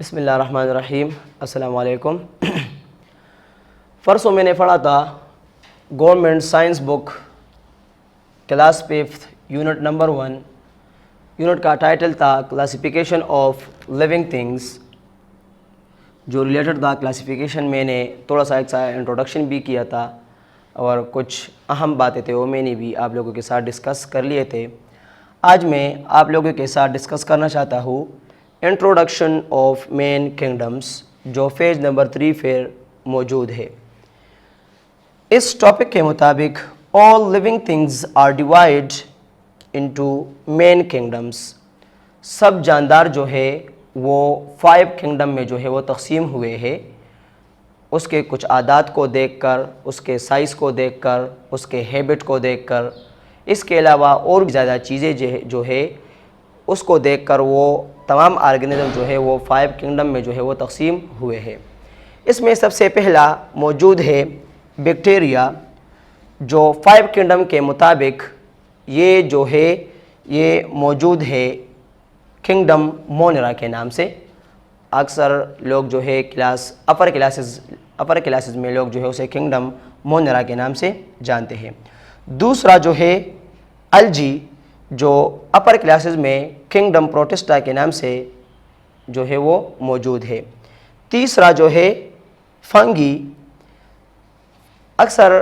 بسم اللہ الرحمن الرحیم. السلام علیکم. پرسوں میں نے پڑھا تھا گورنمنٹ سائنس بک کلاس 5 یونٹ نمبر 1. یونٹ کا ٹائٹل تھا کلاسیفیکیشن آف لیونگ تھنگس. جو ریلیٹڈ تھا کلاسیفیکیشن میں نے تھوڑا سا ایک انٹروڈکشن بھی کیا تھا اور کچھ اہم باتیں تھے وہ میں نے بھی آپ لوگوں کے ساتھ ڈسکس کر لیے تھے. آج میں آپ لوگوں کے ساتھ ڈسکس کرنا چاہتا ہوں انٹروڈکشن آف مین کنگڈمس جو پیج نمبر 3 پر موجود ہے. اس ٹاپک کے مطابق all living things are divided into main kingdoms. سب جاندار جو ہے وہ 5 کنگڈم میں جو ہے وہ تقسیم ہوئے ہیں. اس کے کچھ عادات کو دیکھ کر، اس کے سائز کو دیکھ کر، اس کے ہیبٹ کو دیکھ کر، اس کے علاوہ اور بھی زیادہ چیزیں جو ہے اس کو دیکھ کر وہ تمام آرگنزم جو ہے وہ 5 کنگڈم میں جو ہے وہ تقسیم ہوئے ہیں. اس میں سب سے پہلا موجود ہے بیکٹیریا جو 5 کنگڈم کے مطابق یہ جو ہے یہ موجود ہے کنگڈم مونرا کے نام سے. اکثر لوگ جو ہے اپر کلاسز میں لوگ جو ہے اسے کنگڈم مونرا کے نام سے جانتے ہیں. دوسرا جو ہے الجی جو اپر کلاسز میں کنگڈم پروٹسٹا کے نام سے جو ہے وہ موجود ہے. تیسرا جو ہے فنگی. اکثر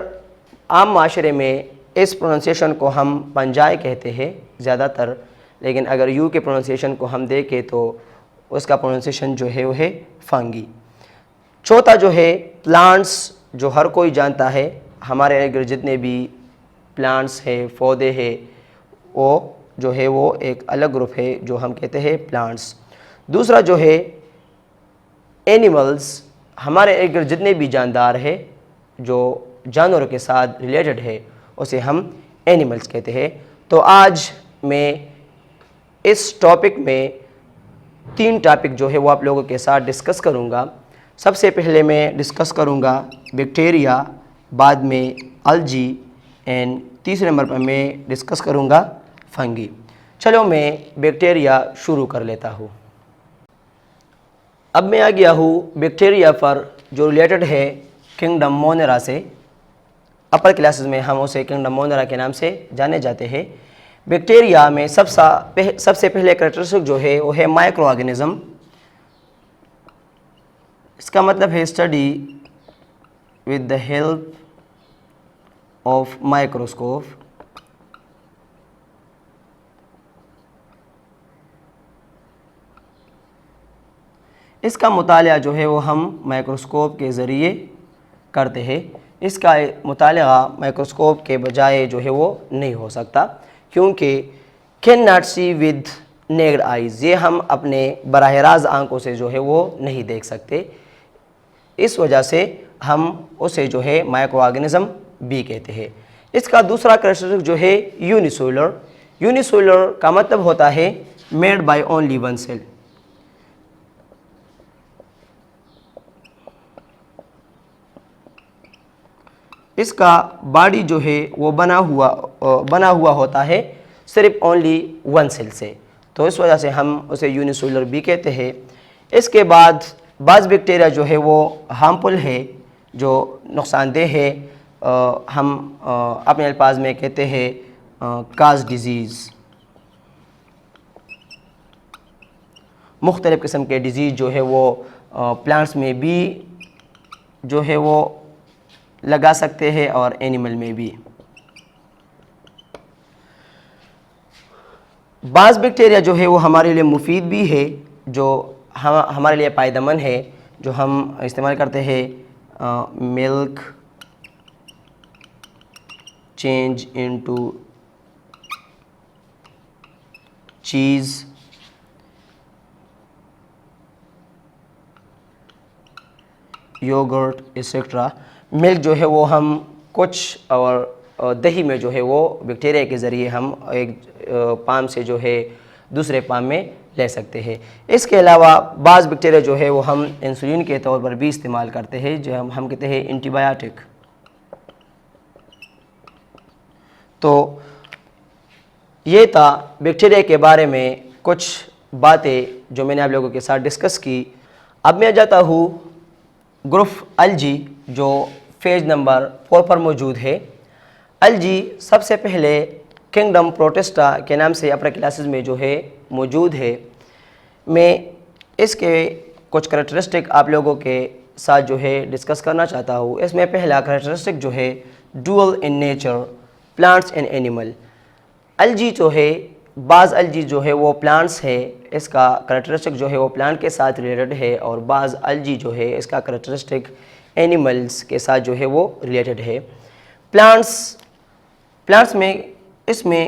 عام معاشرے میں اس پروننسیشن کو ہم پنجائے کہتے ہیں زیادہ تر، لیکن اگر یو کے پروننسیشن کو ہم دیکھیں تو اس کا پروننسیشن جو ہے وہ ہے فنگی. چوتھا جو ہے پلانٹس جو ہر کوئی جانتا ہے. ہمارے ارد جتنے بھی پلانٹس ہے، پودے ہیں، وہ جو ہے وہ ایک الگ گروپ ہے جو ہم کہتے ہیں پلانٹس. دوسرا جو ہے اینیملز. ہمارے ارد جتنے بھی جاندار ہیں جو جانوروں کے ساتھ ریلیٹڈ ہے اسے ہم اینیملز کہتے ہیں. تو آج میں اس ٹاپک میں 3 ٹاپک جو ہے وہ آپ لوگوں کے ساتھ ڈسکس کروں گا. سب سے پہلے میں ڈسکس کروں گا بیکٹیریا، بعد میں الجی، اینڈ تیسرے نمبر پر میں ڈسکس کروں گا فنگی. چلو میں بیکٹیریا شروع کر لیتا ہوں. اب میں آ گیا ہوں بیکٹیریا پر جو ریلیٹڈ ہے کنگڈم مونرا سے. اپر کلاسز میں ہم اسے کنگڈم مونرا کے نام سے جانے جاتے ہیں. بیکٹیریا میں سب سے پہلے کریکٹرسٹک جو ہے وہ ہے مائکرو آرگنزم. اس کا مطلب ہے study with the help of microscope. اس کا مطالعہ جو ہے وہ ہم مائکروسکوپ کے ذریعے کرتے ہیں. اس کا مطالعہ مائکروسکوپ کے بجائے جو ہے وہ نہیں ہو سکتا کیونکہ can not see with naked eyes. یہ ہم اپنے براہ راست آنکھوں سے جو ہے وہ نہیں دیکھ سکتے. اس وجہ سے ہم اسے جو ہے مائکرو آرگنزم بھی کہتے ہیں. اس کا دوسرا کریکٹرسٹک جو ہے یونیسیلولر. یونیسیلولر کا مطلب ہوتا ہے made by only one cell. اس کا باڈی جو ہے وہ بنا ہوا ہوتا ہے صرف اونلی ون سیل سے، تو اس وجہ سے ہم اسے یونیسیلولر بھی کہتے ہیں. اس کے بعد بعض بیکٹیریا جو ہے وہ ہارمفل ہے، جو نقصان دہ ہے. ہم اپنے الفاظ میں کہتے ہیں کاز ڈیزیز. مختلف قسم کے ڈیزیز جو ہے وہ پلانٹس میں بھی جو ہے وہ لگا سکتے ہیں اور اینیمل میں بھی. بعض بیکٹیریا جو ہے وہ ہمارے لیے مفید بھی ہے، جو ہمارے لیے فائدہ مند ہے، جو ہم استعمال کرتے ہیں. ملک چینج انٹو چیز، یوگرٹ ایٹسٹرا. ملک جو ہے وہ ہم کچھ اور دہی میں جو ہے وہ بیکٹیریا کے ذریعے ہم ایک پام سے جو ہے دوسرے پام میں لے سکتے ہیں. اس کے علاوہ بعض بیکٹیریا جو ہے وہ ہم انسولین کے طور پر بھی استعمال کرتے ہیں، جو ہم کہتے ہیں اینٹی بایوٹک. تو یہ تھا بیکٹیریا کے بارے میں کچھ باتیں جو میں نے آپ لوگوں کے ساتھ ڈسکس کی. اب میں جاتا ہوں گروپ الجی جو پیج نمبر 4 پر موجود ہے۔ الجی سب سے پہلے کنگڈم پروٹسٹا کے نام سے اپنے کلاسز میں جو ہے موجود ہے۔ میں اس کے کچھ کریکٹرسٹک آپ لوگوں کے ساتھ جو ہے ڈسکس کرنا چاہتا ہوں۔ اس میں پہلا کریکٹرسٹک جو ہے dual in nature, plants and animal. Algae جو ہے، بعض الجی جو ہے وہ پلانٹس ہے، اس کا کریکٹرسٹک جو ہے وہ پلانٹ کے ساتھ ریلیٹڈ ہے، اور بعض الجی جو ہے اس کا کریکٹرسٹک اینیملز کے ساتھ جو ہے وہ ریلیٹڈ ہے۔ پلانٹس میں اس میں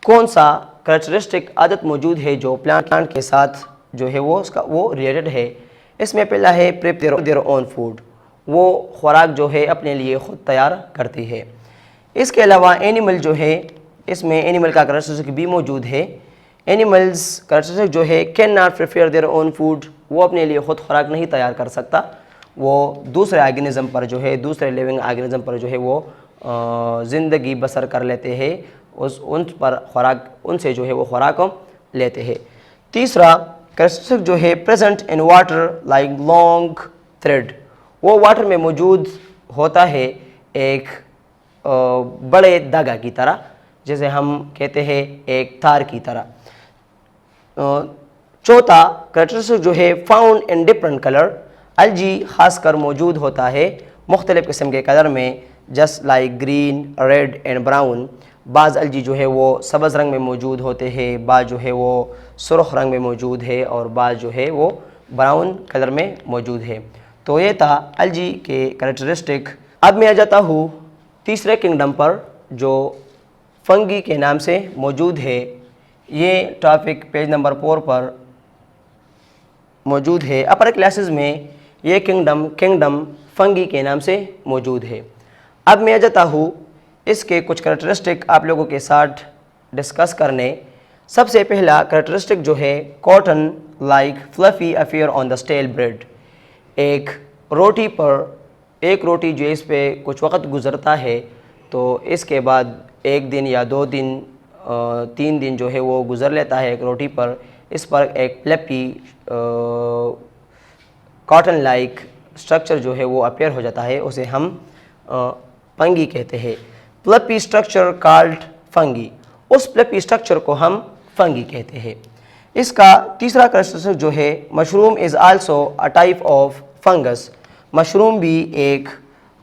کون سا کریکٹرسٹک عادت موجود ہے جو پلانٹ کے ساتھ جو ہے وہ ریلیٹڈ ہے؟ اس میں پہلا ہے پریپیئر دیئر اون فوڈ، وہ خوراک جو ہے اپنے لیے خود تیار کرتی ہے۔ اس کے علاوہ اینیمل جو ہے، اس میں اینیمل کا کریکٹرسٹک بھی موجود ہے۔ اینیملز کریکٹرسٹک جو ہے can not prepare their own food, وہ اپنے لیے خود خوراک نہیں تیار کر سکتا، وہ دوسرے آرگینزم پر جو ہے، دوسرے لیونگ آرگینزم پر جو ہے وہ زندگی بسر کر لیتے ہیں، ان سے جو ہے وہ خوراک لیتے ہیں۔ تیسرا کریکٹرسٹک جو ہے present in water like long thread, وہ واٹر میں موجود ہوتا ہے ایک بڑے دھاگا کی طرح، جسے ہم کہتے ہیں ایک تار کی طرح۔ چوتھا کریکٹرسٹک جو ہے found in different colour, algae خاص کر موجود ہوتا ہے مختلف قسم کے کلر میں، just like green, red and brown. بعض الجی جو ہے وہ سبز رنگ میں موجود ہوتے ہیں، بعض جو ہے وہ سرخ رنگ میں موجود ہے، اور بعض جو ہے وہ براؤن کلر میں موجود ہے۔ تو یہ تھا الجی کے کریکٹرسٹک۔ اب میں آ جاتا ہوں تیسرے کنگڈم پر جو فنگی کے نام سے موجود ہے۔ یہ ٹاپک پیج نمبر 4 پر موجود ہے۔ اپر کلاسز میں یہ کنگڈم فنگی کے نام سے موجود ہے۔ اب میں آ جاتا ہوں اس کے کچھ کریکٹرسٹک آپ لوگوں کے ساتھ ڈسکس کرنے۔ سب سے پہلا کریکٹرسٹک جو ہے cotton like fluffy appear on the stale bread, ایک روٹی جو اس پہ کچھ وقت گزرتا ہے، تو اس کے بعد 1 دن یا 2 دن 3 دن جو ہے وہ گزر لیتا ہے ایک روٹی پر، اس پر ایک فلفی کاٹن لائک اسٹرکچر جو ہے وہ اپیئر ہو جاتا ہے، اسے ہم فنگی کہتے ہیں۔ فلفی اسٹرکچر کالڈ فنگی، اس فلفی اسٹرکچر کو ہم فنگی کہتے ہیں۔ اس کا تیسرا کریکٹرسٹک جو ہے mushroom is also a type of fungus, mushroom بھی ایک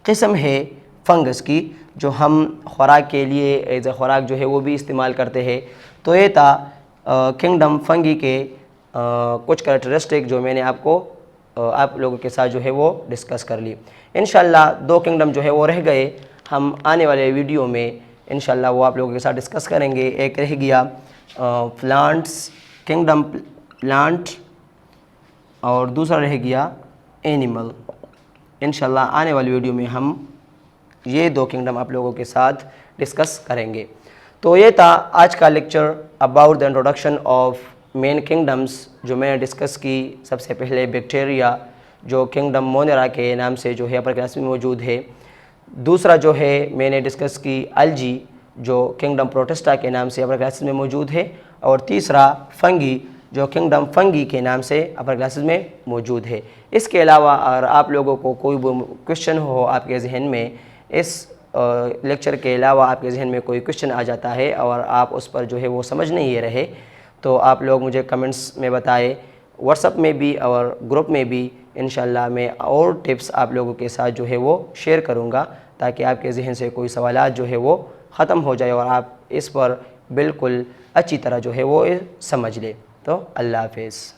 قسم ہے فنگس کی جو ہم خوراک کے لیے ایز اے خوراک جو ہے وہ بھی استعمال کرتے ہیں۔ تو یہ تھا کنگڈم فنگی کے کچھ کریکٹرسٹک جو میں نے آپ لوگوں کے ساتھ جو ہے وہ ڈسکس کر لی۔ انشاءاللہ 2 کنگڈم جو ہے وہ رہ گئے، ہم آنے والے ویڈیو میں انشاءاللہ وہ آپ لوگوں کے ساتھ ڈسکس کریں گے۔ ایک رہ گیا کنگڈم پلانٹ، اور دوسرا رہ گیا اینیمل۔ انشاءاللہ آنے والی ویڈیو میں ہم یہ 2 کنگڈم آپ لوگوں کے ساتھ ڈسکس کریں گے۔ تو یہ تھا آج کا lecture about the introduction of main kingdoms جو میں نے ڈسکس کی۔ سب سے پہلے بیکٹیریا جو کنگڈم مونیرا کے نام سے جو ہے اپر کلاس میں موجود ہے، دوسرا جو ہے میں نے ڈسکس کی الجی جو کنگڈم پروٹسٹا کے نام سے اپر کلاسز میں موجود ہے، اور تیسرا فنگی جو کنگڈم فنگی کے نام سے اپر کلاسز میں موجود ہے۔ اس کے علاوہ اگر آپ لوگوں کو کوئی کوشچن ہو آپ کے ذہن میں، اس لیکچر کے علاوہ آپ کے ذہن میں کوئی کوشچن آ جاتا ہے اور آپ اس پر جو ہے وہ سمجھ نہیں رہے، تو آپ لوگ مجھے کمنٹس میں بتائیں، واٹس ایپ میں بھی اور گروپ میں بھی۔ انشاءاللہ میں اور ٹپس آپ لوگوں کے ساتھ جو ہے وہ شیئر کروں گا، تاکہ آپ کے ذہن سے کوئی سوالات جو ہے وہ ختم ہو جائے اور آپ اس پر بالکل اچھی طرح جو ہے وہ سمجھ لیں۔ تو اللہ حافظ۔